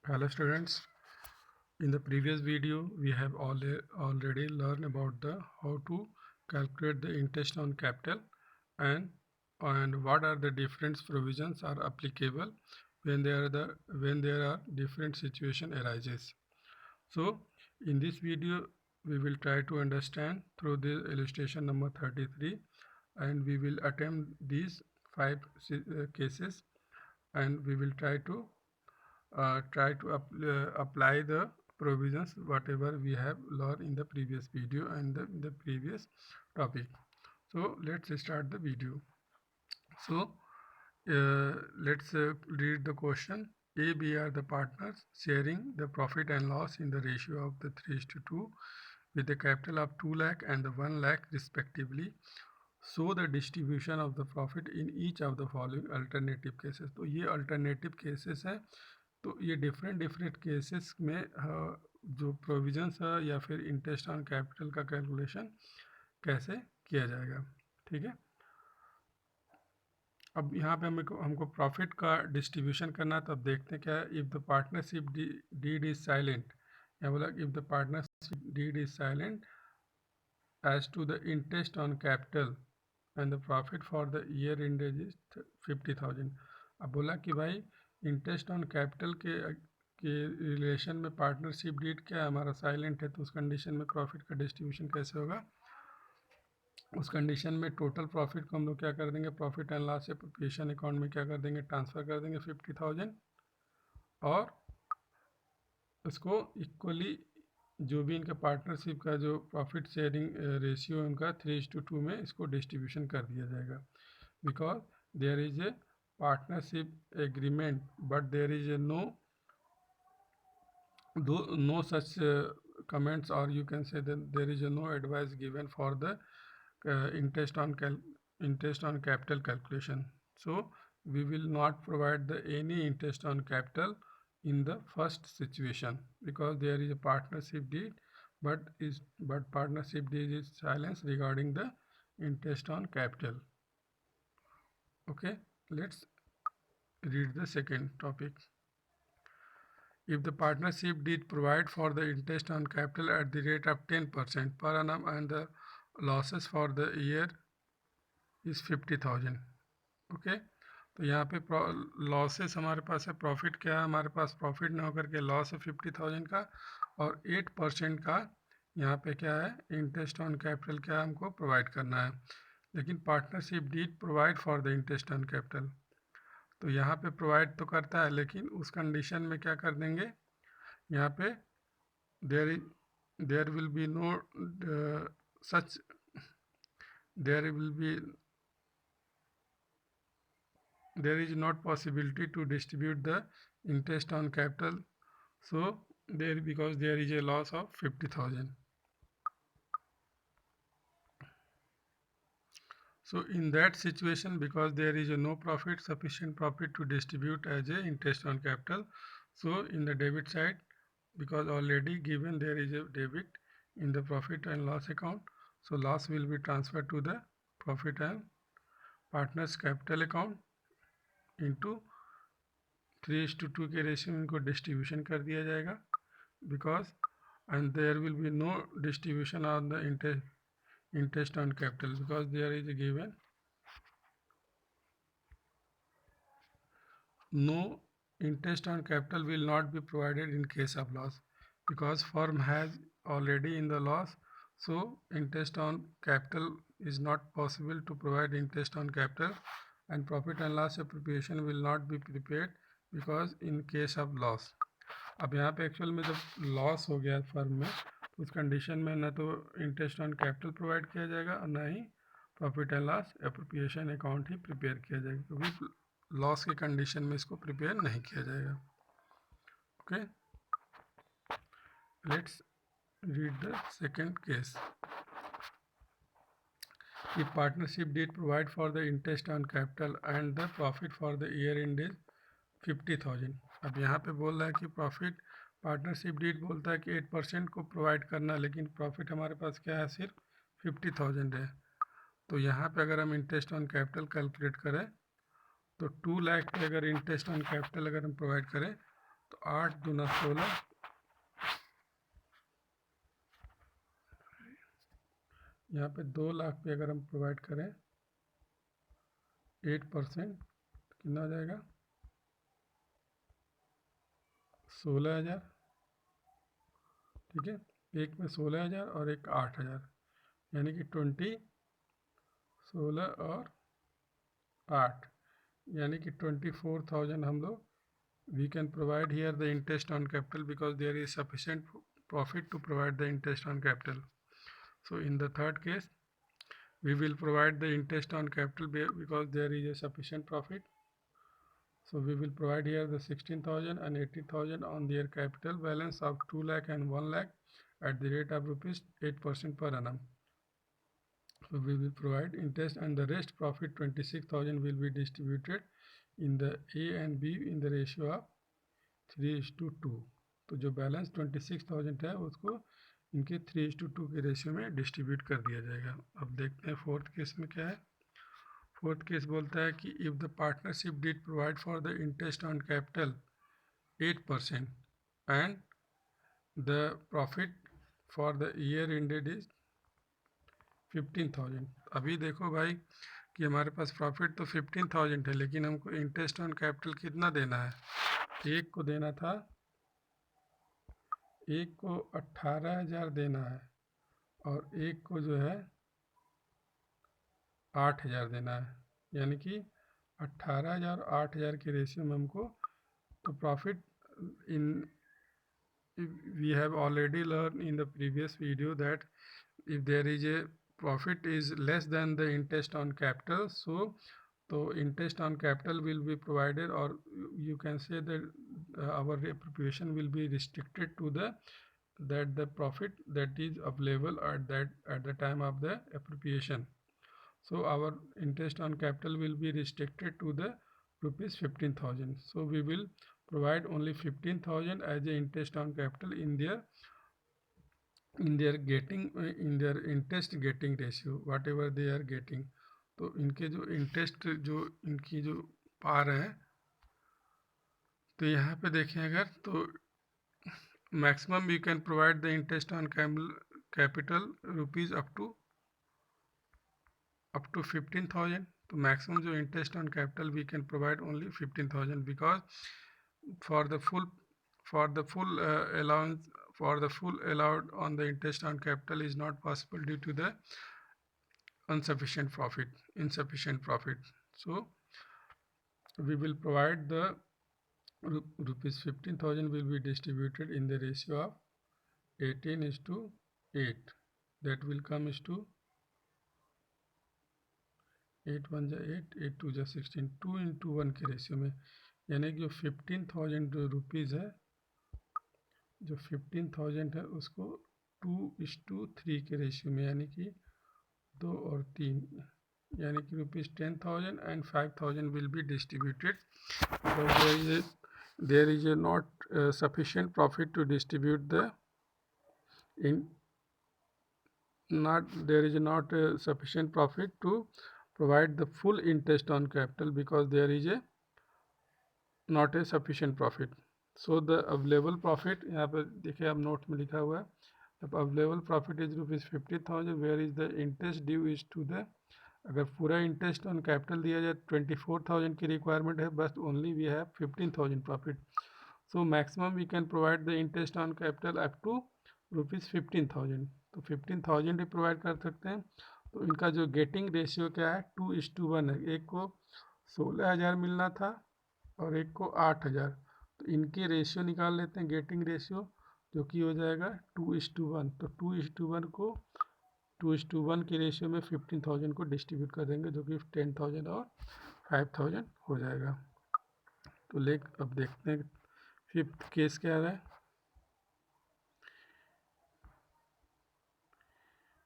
Hello students, in the previous video we have already learned about the how to calculate the interest on capital and what are the different provisions are applicable when there are different situation arises. So in this video we will try to understand through the illustration number 33, and we will attempt these five cases, and we will try to apply the provisions whatever we have learned in the previous video and the previous topic. So let's start the video. So let's read the question. A, B are the partners sharing the profit and loss in the ratio of the 3:2 with a capital of 2 lakh and the 1 lakh respectively. So the distribution of the profit in each of the following alternative cases. तो ये alternative cases हैं. तो ये different cases में जो provisions है या फिर इंटरेस्ट ऑन कैपिटल का कैलकुलेशन कैसे किया जाएगा. ठीक है. अब यहाँ पे हमको प्रॉफिट का डिस्ट्रीब्यूशन करना है. तो अब देखते हैं क्या है. If the partnership deed is silent, या बोला if the partnership deed is silent as to the interest on capital and the profit for the year ended is 50,000. अब बोला कि भाई इंटरेस्ट ऑन कैपिटल के रिलेशन में पार्टनरशिप डीड क्या है, हमारा साइलेंट है. तो उस कंडीशन में प्रॉफिट का डिस्ट्रीब्यूशन कैसे होगा. उस कंडीशन में टोटल प्रॉफिट को हम लोग क्या कर देंगे, profit and loss appropriation account में क्या कर देंगे, ट्रांसफ़र कर देंगे 50,000. और इसको इक्वली जो भी इनका पार्टनरशिप का जो प्रॉफिट शेयरिंग रेशियो है उनका 3:2 में इसको डिस्ट्रीब्यूशन कर दिया जाएगा. Because there is a partnership agreement but there is a no such comments, or you can say that there is no advice given for the interest on capital calculation. So we will not provide any interest on capital in the first situation because there is a partnership deed, but partnership deed is silence regarding the interest on capital. Okay, let's read the second topic. If the partnership did provide for the interest on capital at the rate of 10% per annum and the losses for the year is 50,000. Okay. तो यहाँ पे losses हमारे पास है, profit क्या है, हमारे पास profit ना होकर के लॉस है 50,000 का, और 8% का यहाँ पे क्या है, इंटरेस्ट ऑन कैपिटल क्या हमको प्रोवाइड करना है. लेकिन partnership deed provide for the interest on capital. तो यहाँ पे प्रोवाइड तो करता है, लेकिन उस कंडीशन में क्या कर देंगे, यहाँ पे there will be no such there is not possibility to distribute the interest on capital. So because there is a loss of 50,000. So in that situation, because there is no profit, sufficient profit to distribute as a interest on capital, so in the debit side, because already given there is a debit in the profit and loss account, so loss will be transferred to the profit and partners capital account into 3:2 के ratio में इनको distribution कर दिया जाएगा. Because and there will be no distribution on the interest on capital because there is a given no interest on capital will not be provided in case of loss because firm has already in the loss. So interest on capital is not possible to provide interest on capital, and profit and loss appropriation will not be prepared because in case of loss. अब यहाँ पे actual में जब loss हो गया firm में, तो उस कंडीशन में ना तो इंटरेस्ट ऑन कैपिटल प्रोवाइड किया जाएगा और ना ही profit and loss appropriation account ही प्रिपेयर किया जाएगा, क्योंकि लॉस के कंडीशन में इसको प्रिपेयर नहीं किया जाएगा. Okay, let's read the second case. If partnership did provide for the interest on capital and the profit for the year end is 50,000. अब यहाँ पे बोल रहा है कि प्रॉफिट पार्टनरशिप डीड बोलता है कि 8% को प्रोवाइड करना, लेकिन प्रॉफिट हमारे पास क्या है, सिर्फ 50,000 है. तो यहाँ पे अगर हम इंटरेस्ट ऑन कैपिटल कैलकुलेट करें तो 2 लाख पे अगर इंटरेस्ट ऑन कैपिटल अगर हम प्रोवाइड करें तो 8 दूना 16, यहाँ पे 2 लाख पे अगर हम प्रोवाइड करें 8%, कितना हो जाएगा 16,000। ठीक है, एक में 16,000 और एक 8,000, यानी कि 20, 16 और 8, यानी कि 24,000 हम लोग we can provide here the interest on capital because there is sufficient profit to provide the interest on capital. So in the third case we will provide the interest on capital because there is a sufficient profit. So we will provide here the 16,000 and 80,000 on their capital balance of 2 lakh and 1 lakh at the rate of rupees 8% per annum. So we will provide interest, and the rest profit 26,000 will be distributed in the A and B in the ratio of 3:2। तो जो balance 26,000 है उसको इनके 3:2 के ratio में distribute कर दिया जाएगा। अब देखते हैं फोर्थ केस में क्या है। फोर्थ केस बोलता है कि if the partnership did provide for the interest on capital 8% and the profit for the year ended is 15,000। अभी देखो भाई कि हमारे पास प्रॉफिट तो 15,000 है, लेकिन हमको इंटरेस्ट ऑन कैपिटल कितना देना है। एक को देना था, एक को 18,000 देना है और एक को जो है 8,000 देना है, यानी कि 18,000 और 8,000 के रेशियो में हमको तो profit in we have already learned in the previous video that if there is a profit is less than the interest on capital, so interest on capital will be provided, or you can say that our appropriation will be restricted to the profit that is available at the time of the appropriation. So our interest on capital will be restricted to the rupees 15,000. So we will provide only 15,000 as the interest on capital in their interest getting ratio, whatever they are getting. तो इनके जो interest जो इनकी जो पा रहे हैं, तो यहाँ पे देखें अगर तो maximum we can provide the interest on capital rupees up to 15,000। तो मैक्सिमम जो interest on capital we can provide only 15,000 because for the full allowance for the full allowed on the interest on capital is not possible due to the insufficient profit. So we will provide the rupees 15,000 will be distributed in the ratio of 18:8. That will come is to 8 1 जा 8, 8 2 जा 16, 2:1 के ratio में, यानी कि जो 15,000 rupees है, जो 15,000 है उसको 2:3 के रेशियो में, यानी कि 2 और 3, यानी कि rupees 10,000 and 5,000 will be distributed because there is a not sufficient profit to distribute the there is not sufficient profit to provide the full interest on capital because there is a not a sufficient profit. So the available profit, यहाँ पर देखिए आप note में लिखा हुआ है, the available profit is rupees 50,000 where is the interest due is to the, अगर पूरा इंटरेस्ट ऑन कैपिटल दिया जाए 24,000 की रिक्वायरमेंट है, बस only we have 15,000 profit. So maximum we can provide the interest on capital up to rupees 15,000। तो 15,000 ही provide कर सकते हैं। तो इनका जो गेटिंग रेशियो क्या है 2:1 है, एक को 16,000 मिलना था और एक को 8,000। तो इनके रेशियो निकाल लेते हैं, गेटिंग रेशियो, जो कि हो जाएगा 2:1। तो 2:1 को 2:1 के रेशियो में 15,000 को डिस्ट्रीब्यूट कर देंगे, जो कि 10,000 और 5,000 हो जाएगा। तो अब देखते हैं फिफ्थ केस क्या है।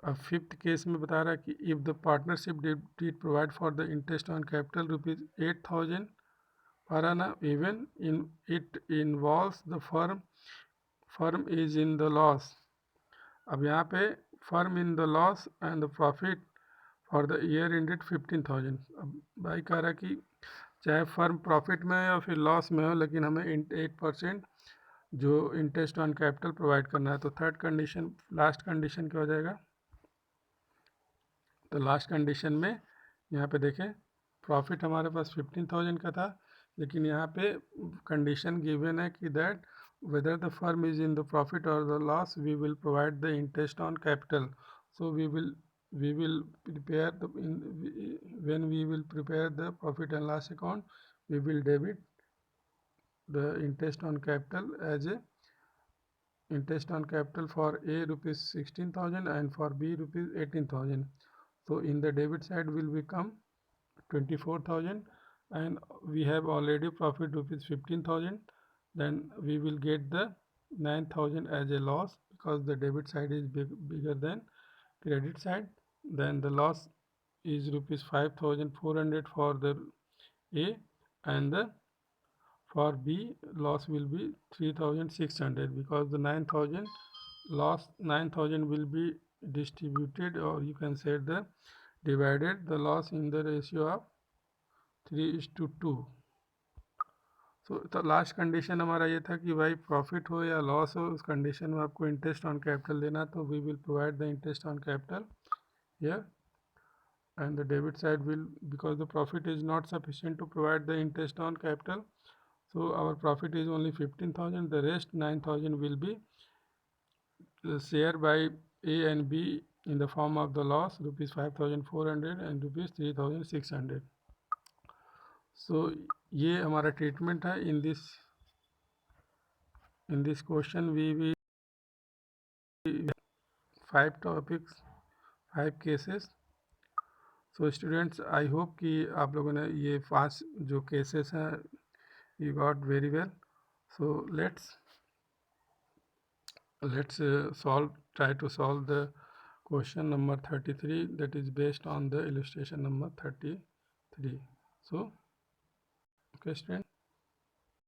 अब फिफ्थ केस में बता रहा है कि if the partnership did provide for the interest on capital rupees 8,000 पर annum even in it involves the firm is in the loss. अब यहाँ पे firm in the loss and the profit for the year ended 15,000। अब भाई कह रहा है कि चाहे फर्म प्रॉफिट में या फिर लॉस में हो, लेकिन हमें 8% जो इंटरेस्ट ऑन कैपिटल प्रोवाइड करना है। तो थर्ड कंडीशन, लास्ट कंडीशन क्या हो जाएगा? तो लास्ट कंडीशन में यहाँ पे देखें, प्रॉफिट हमारे पास 15,000 का था, लेकिन यहाँ पे कंडीशन गिवन है कि that whether the firm is in the profit or the loss, we will provide the interest on capital. So we will prepare the when we will prepare the profit and loss account, we will debit the interest on capital as a interest on capital for A rupees 16,000 and for B rupees 18,000. So in the debit side will become 24,000, and we have already profit rupees 15,000. Then we will get the 9,000 as a loss because the debit side is bigger than credit side. Then the loss is rupees 5,400 for the A, and the for B loss will be 3,600 because the 9,000 loss 9,000 will be distributed, or you can say the divided the loss in the ratio of 3:2. तो last condition हमारा ये था कि भाई profit हो या loss हो, उस कंडीशन में आपको इंटरेस्ट ऑन कैपिटल देना, तो we will provide the interest on capital here, and the debit side will, because the profit is not sufficient to provide the interest on capital, so our profit is only 15,000. The rest 9,000 will be shared by A and B in the form of the loss rupees 5,400 and rupees 3,600. So ये हमारा treatment है. In this question we will 5 topics, 5 cases. So students, I hope कि आप लोगों ने ये 5 जो cases हैं you got very well. So let's try to solve the question number 33, that is based on the illustration number 33. So okay students.